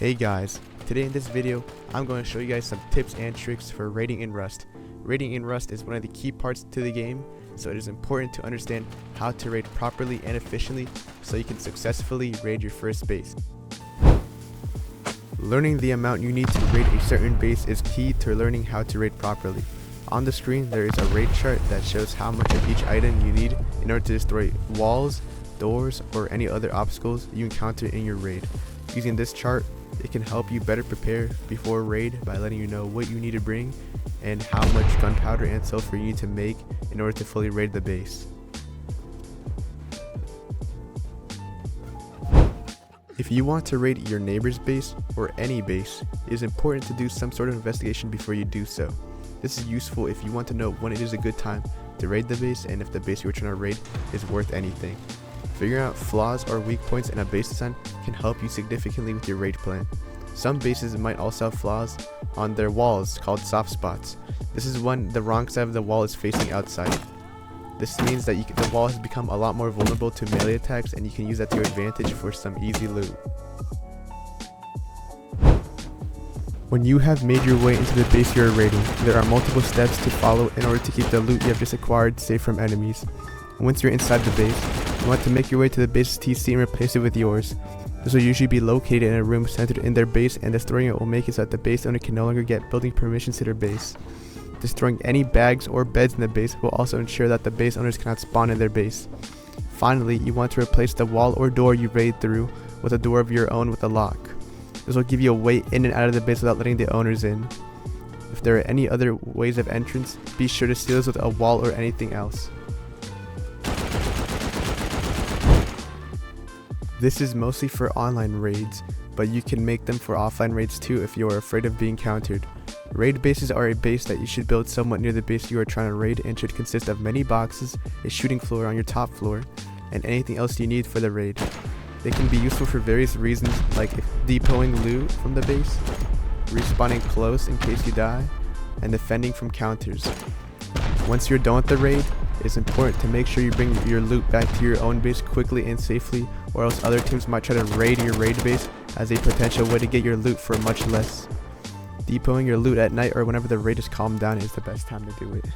Hey guys, today in this video, I'm going to show you guys some tips and tricks for raiding in Rust. Raiding in Rust is one of the key parts to the game, so it is important to understand how to raid properly and efficiently so you can successfully raid your first base. Learning the amount you need to raid a certain base is key to learning how to raid properly. On the screen, there is a raid chart that shows how much of each item you need in order to destroy walls, doors, or any other obstacles you encounter in your raid. Using this chart, it can help you better prepare before raid by letting you know what you need to bring and how much gunpowder and sulfur you need to make in order to fully raid the base. If you want to raid your neighbor's base or any base, it is important to do some sort of investigation before you do so. This is useful if you want to know when it is a good time to raid the base and if the base you are trying to raid is worth anything. Figuring out flaws or weak points in a base design can help you significantly with your raid plan. Some bases might also have flaws on their walls called soft spots. This is when the wrong side of the wall is facing outside. This means that the wall has become a lot more vulnerable to melee attacks, and you can use that to your advantage for some easy loot. When you have made your way into the base you are raiding, there are multiple steps to follow in order to keep the loot you have just acquired safe from enemies. Once you're inside the base, you want to make your way to the base's TC and replace it with yours. This will usually be located in a room centered in their base, and destroying it will make it so that the base owner can no longer get building permissions to their base. Destroying any bags or beds in the base will also ensure that the base owners cannot spawn in their base. Finally, you want to replace the wall or door you raid through with a door of your own with a lock. This will give you a way in and out of the base without letting the owners in. If there are any other ways of entrance, be sure to seal this with a wall or anything else. This is mostly for online raids, but you can make them for offline raids too if you are afraid of being countered. Raid bases are a base that you should build somewhat near the base you are trying to raid and should consist of many boxes, a shooting floor on your top floor, and anything else you need for the raid. They can be useful for various reasons, like depoting loot from the base, respawning close in case you die, and defending from counters. Once you're done with the raid, it's important to make sure you bring your loot back to your own base quickly and safely, or else other teams might try to raid your raid base as a potential way to get your loot for much less. Depoting your loot at night or whenever the raid is calmed down is the best time to do it.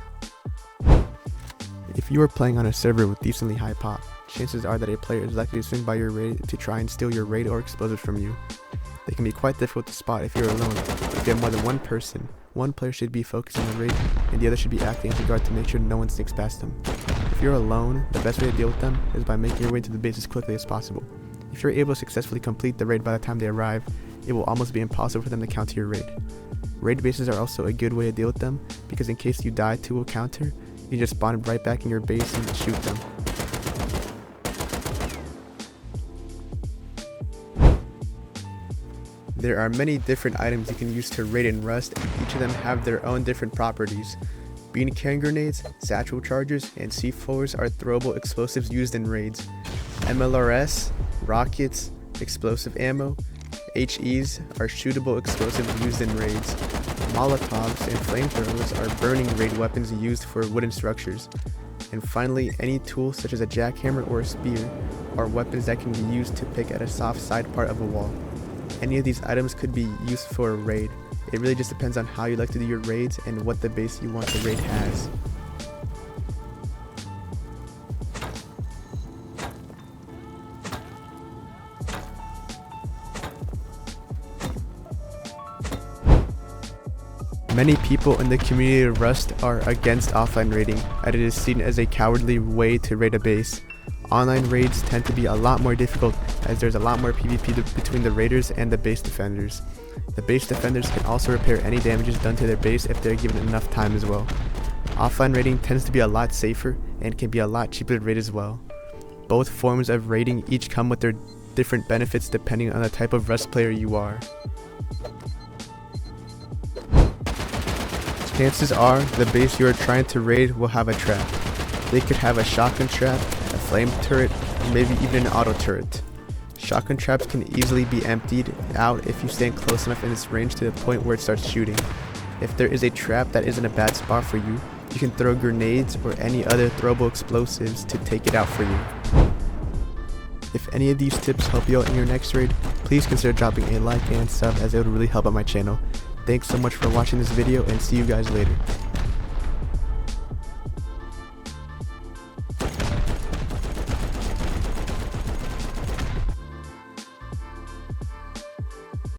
If you are playing on a server with decently high pop, chances are that a player is likely to swing by your raid to try and steal your raid or explosives from you. They can be quite difficult to spot if you're alone. If you have more than one person, one player should be focusing on the raid and the other should be acting as a guard to make sure no one sneaks past them. If you're alone, the best way to deal with them is by making your way to the base as quickly as possible. If you're able to successfully complete the raid by the time they arrive, it will almost be impossible for them to counter your raid. Raid bases are also a good way to deal with them because in case you die to a counter, you just spawn right back in your base and shoot them. There are many different items you can use to raid in Rust, and each of them have their own different properties. Bean can grenades, satchel charges, and C4s are throwable explosives used in raids. MLRS, rockets, explosive ammo, HEs are shootable explosives used in raids. Molotovs and flamethrowers are burning raid weapons used for wooden structures. And finally, any tool such as a jackhammer or a spear are weapons that can be used to pick at a soft side part of a wall. Any of these items could be used for a raid. It really just depends on how you like to do your raids and what the base you want the raid has. Many people in the community of Rust are against offline raiding, as it is seen as a cowardly way to raid a base. Online raids tend to be a lot more difficult as there's a lot more PvP between the raiders and the base defenders. The base defenders can also repair any damages done to their base if they're given enough time as well. Offline raiding tends to be a lot safer and can be a lot cheaper to raid as well. Both forms of raiding each come with their different benefits depending on the type of Rust player you are. Chances are the base you are trying to raid will have a trap. They could have a shotgun trap, a flame turret, or maybe even an auto turret. Shotgun traps can easily be emptied out if you stand close enough in its range to the point where it starts shooting. If there is a trap that isn't a bad spot for you, you can throw grenades or any other throwable explosives to take it out for you. If any of these tips help you out in your next raid, please consider dropping a like and sub as it would really help out my channel. Thanks so much for watching this video and see you guys later.